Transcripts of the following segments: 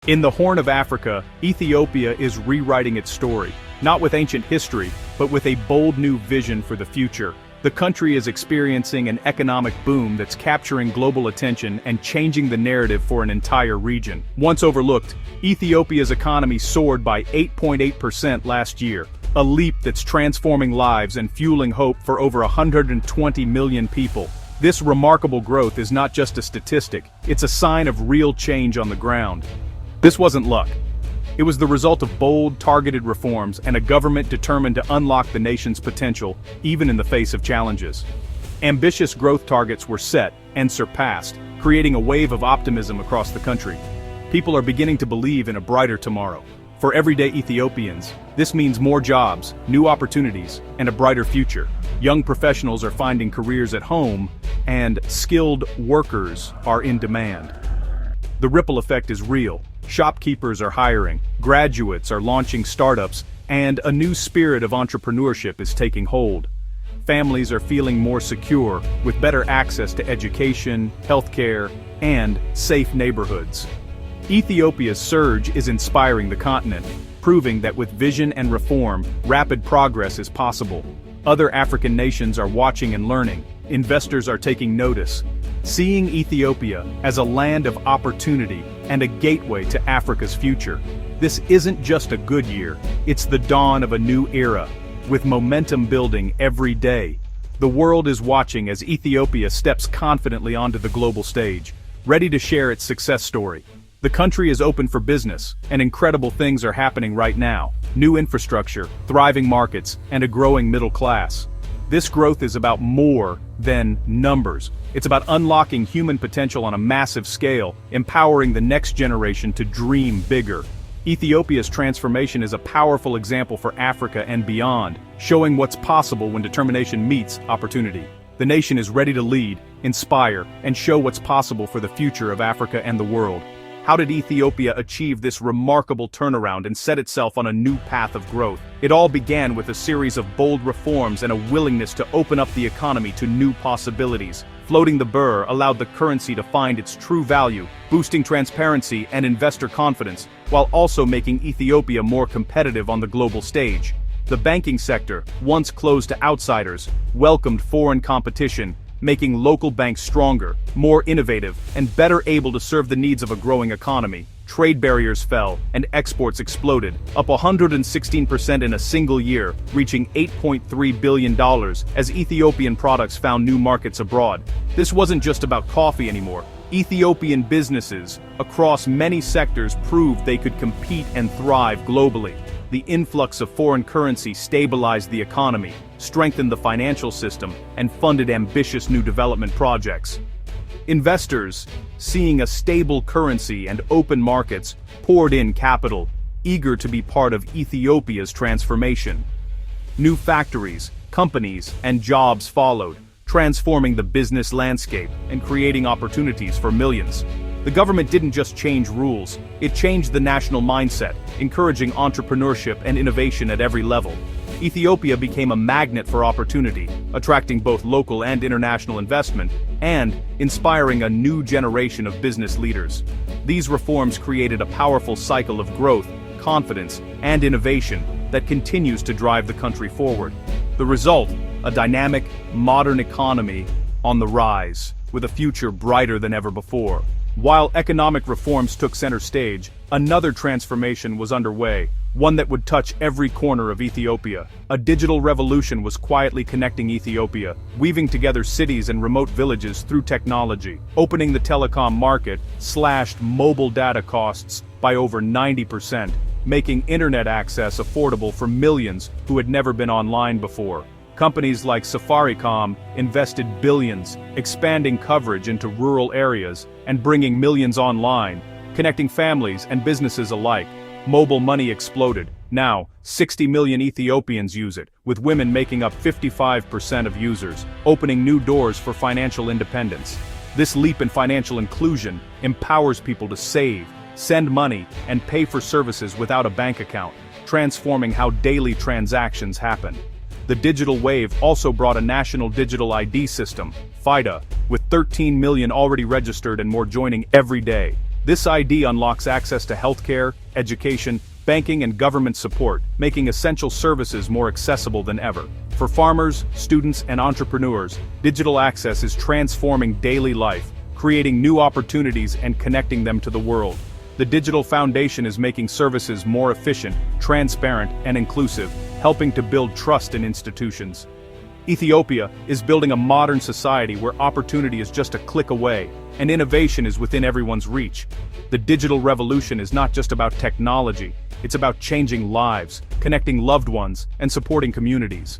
In the Horn of Africa, Ethiopia is rewriting its story, not with ancient history, but with a bold new vision for the future. The country is experiencing an economic boom that's capturing global attention and changing the narrative for an entire region. Once overlooked, Ethiopia's economy soared by 8.8% last year, a leap that's transforming lives and fueling hope for over 120 million people. This remarkable growth is not just a statistic, it's a sign of real change on the ground. This wasn't luck. It was the result of bold, targeted reforms and a government determined to unlock the nation's potential, even in the face of challenges. Ambitious growth targets were set and surpassed, creating a wave of optimism across the country. People are beginning to believe in a brighter tomorrow. For everyday Ethiopians, this means more jobs, new opportunities, and a brighter future. Young professionals are finding careers at home, and skilled workers are in demand. The ripple effect is real. Shopkeepers are hiring, graduates are launching startups, and a new spirit of entrepreneurship is taking hold. Families are feeling more secure, with better access to education, healthcare, and safe neighborhoods. Ethiopia's surge is inspiring the continent, proving that with vision and reform, rapid progress is possible. Other African nations are watching and learning. Investors are taking notice, seeing Ethiopia as a land of opportunity and a gateway to Africa's future. This isn't just a good year, it's the dawn of a new era, with momentum building every day. The world is watching as Ethiopia steps confidently onto the global stage, ready to share its success story. The country is open for business, and incredible things are happening right now. New infrastructure, thriving markets, and a growing middle class. This growth is about more than numbers. It's about unlocking human potential on a massive scale, empowering the next generation to dream bigger. Ethiopia's transformation is a powerful example for Africa and beyond, showing what's possible when determination meets opportunity. The nation is ready to lead, inspire, and show what's possible for the future of Africa and the world. How did Ethiopia achieve this remarkable turnaround and set itself on a new path of growth? It all began with a series of bold reforms and a willingness to open up the economy to new possibilities. Floating the birr allowed the currency to find its true value, boosting transparency and investor confidence, while also making Ethiopia more competitive on the global stage. The banking sector, once closed to outsiders, welcomed foreign competition, making local banks stronger, more innovative, and better able to serve the needs of a growing economy. Trade barriers fell, and exports exploded, up 116% in a single year, reaching $8.3 billion as Ethiopian products found new markets abroad. This wasn't just about coffee anymore. Ethiopian businesses, across many sectors, proved they could compete and thrive globally. The influx of foreign currency stabilized the economy, strengthened the financial system, and funded ambitious new development projects. Investors, seeing a stable currency and open markets, poured in capital, eager to be part of Ethiopia's transformation. New factories, companies, and jobs followed, transforming the business landscape and creating opportunities for millions. The government didn't just change rules, it changed the national mindset, encouraging entrepreneurship and innovation at every level. Ethiopia became a magnet for opportunity, attracting both local and international investment, and inspiring a new generation of business leaders. These reforms created a powerful cycle of growth, confidence, and innovation that continues to drive the country forward. The result, a dynamic, modern economy on the rise, with a future brighter than ever before. While economic reforms took center stage, another transformation was underway, one that would touch every corner of Ethiopia. A digital revolution was quietly connecting Ethiopia, weaving together cities and remote villages through technology. Opening the telecom market slashed mobile data costs by over 90%, making internet access affordable for millions who had never been online before. Companies like Safaricom invested billions, expanding coverage into rural areas and bringing millions online, connecting families and businesses alike. Mobile money exploded. Now, 60 million Ethiopians use it, with women making up 55% of users, opening new doors for financial independence. This leap in financial inclusion empowers people to save, send money, and pay for services without a bank account, transforming how daily transactions happen. The digital wave also brought a national digital ID system, FIDA, with 13 million already registered and more joining every day. This ID unlocks access to healthcare, education, banking and government support, making essential services more accessible than ever. For farmers, students, and entrepreneurs, digital access is transforming daily life, creating new opportunities and connecting them to the world. The digital foundation is making services more efficient, transparent, and inclusive, helping to build trust in institutions. Ethiopia is building a modern society where opportunity is just a click away, and innovation is within everyone's reach. The digital revolution is not just about technology, it's about changing lives, connecting loved ones, and supporting communities.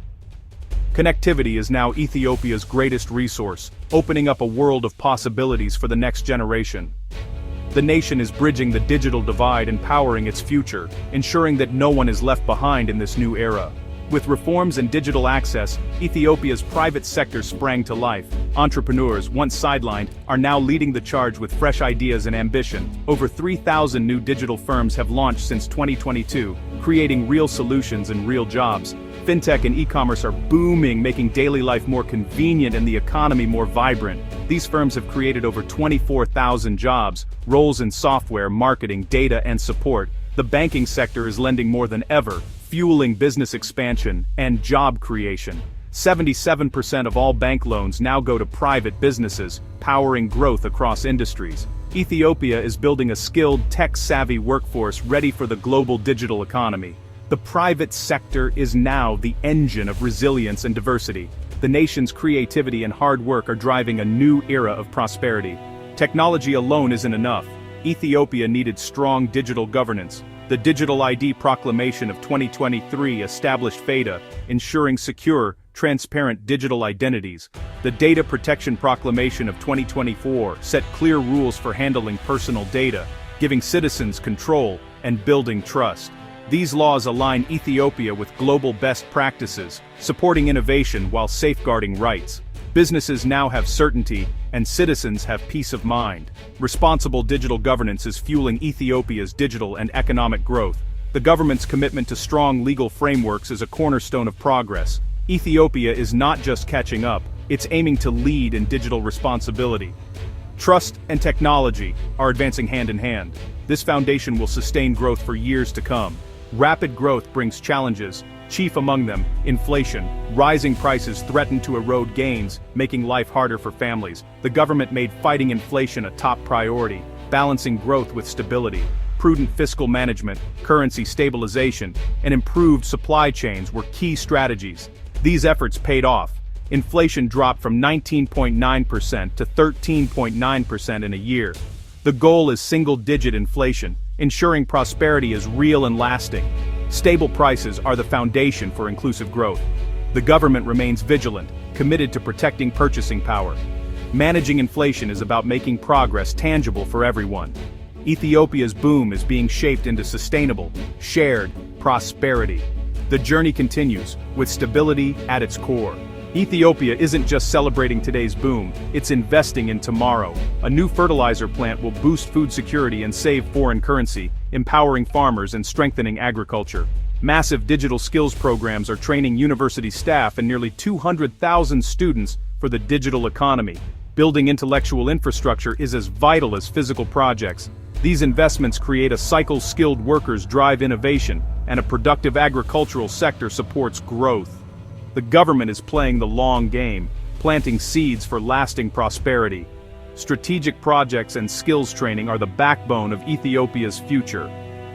Connectivity is now Ethiopia's greatest resource, opening up a world of possibilities for the next generation. The nation is bridging the digital divide and powering its future, ensuring that no one is left behind in this new era. With reforms and digital access, Ethiopia's private sector sprang to life. Entrepreneurs, once sidelined, are now leading the charge with fresh ideas and ambition. Over 3,000 new digital firms have launched since 2022, creating real solutions and real jobs. Fintech and e-commerce are booming, making daily life more convenient and the economy more vibrant. These firms have created over 24,000 jobs, roles in software, marketing, data, and support. The banking sector is lending more than ever, fueling business expansion and job creation. 77% of all bank loans now go to private businesses, powering growth across industries. Ethiopia is building a skilled, tech-savvy workforce ready for the global digital economy. The private sector is now the engine of resilience and diversity. The nation's creativity and hard work are driving a new era of prosperity. Technology alone isn't enough. Ethiopia needed strong digital governance. The Digital ID Proclamation of 2023 established FADA, ensuring secure, transparent digital identities. The Data Protection Proclamation of 2024 set clear rules for handling personal data, giving citizens control and building trust. These laws align Ethiopia with global best practices, supporting innovation while safeguarding rights. Businesses now have certainty, and citizens have peace of mind. Responsible digital governance is fueling Ethiopia's digital and economic growth. The government's commitment to strong legal frameworks is a cornerstone of progress. Ethiopia is not just catching up, it's aiming to lead in digital responsibility. Trust and technology are advancing hand in hand. This foundation will sustain growth for years to come. Rapid growth brings challenges, chief among them, inflation. Rising prices threaten to erode gains, making life harder for families. The government made fighting inflation a top priority, balancing growth with stability. Prudent fiscal management, currency stabilization, and improved supply chains were key strategies. These efforts paid off. Inflation dropped from 19.9% to 13.9% in a year. The goal is single-digit inflation, ensuring prosperity is real and lasting. Stable prices are the foundation for inclusive growth. The government remains vigilant, committed to protecting purchasing power. Managing inflation is about making progress tangible for everyone. Ethiopia's boom is being shaped into sustainable, shared prosperity. The journey continues, with stability at its core. Ethiopia isn't just celebrating today's boom, it's investing in tomorrow. A new fertilizer plant will boost food security and save foreign currency, empowering farmers and strengthening agriculture. Massive digital skills programs are training university staff and nearly 200,000 students for the digital economy. Building intellectual infrastructure is as vital as physical projects. These investments create a cycle skilled workers drive innovation, and a productive agricultural sector supports growth. The government is playing the long game, planting seeds for lasting prosperity. Strategic projects and skills training are the backbone of Ethiopia's future.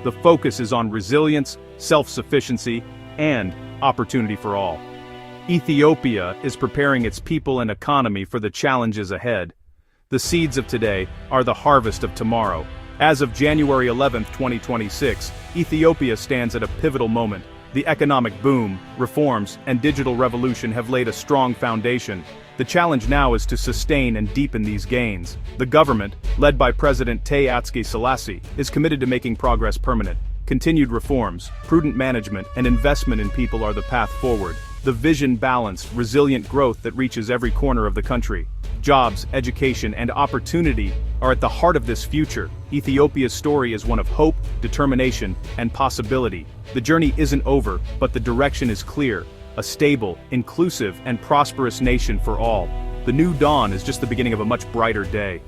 The focus is on resilience, self-sufficiency, and opportunity for all. Ethiopia is preparing its people and economy for the challenges ahead. The seeds of today are the harvest of tomorrow. As of January 11, 2026, Ethiopia stands at a pivotal moment. The economic boom, reforms, and digital revolution have laid a strong foundation. The challenge now is to sustain and deepen these gains. The government, led by President Haile Selassie, is committed to making progress permanent. Continued reforms, prudent management, and investment in people are the path forward. The vision-balanced, resilient growth that reaches every corner of the country. Jobs, education, and opportunity are at the heart of this future. Ethiopia's story is one of hope, determination, and possibility. The journey isn't over, but the direction is clear. A stable, inclusive, and prosperous nation for all. The new dawn is just the beginning of a much brighter day.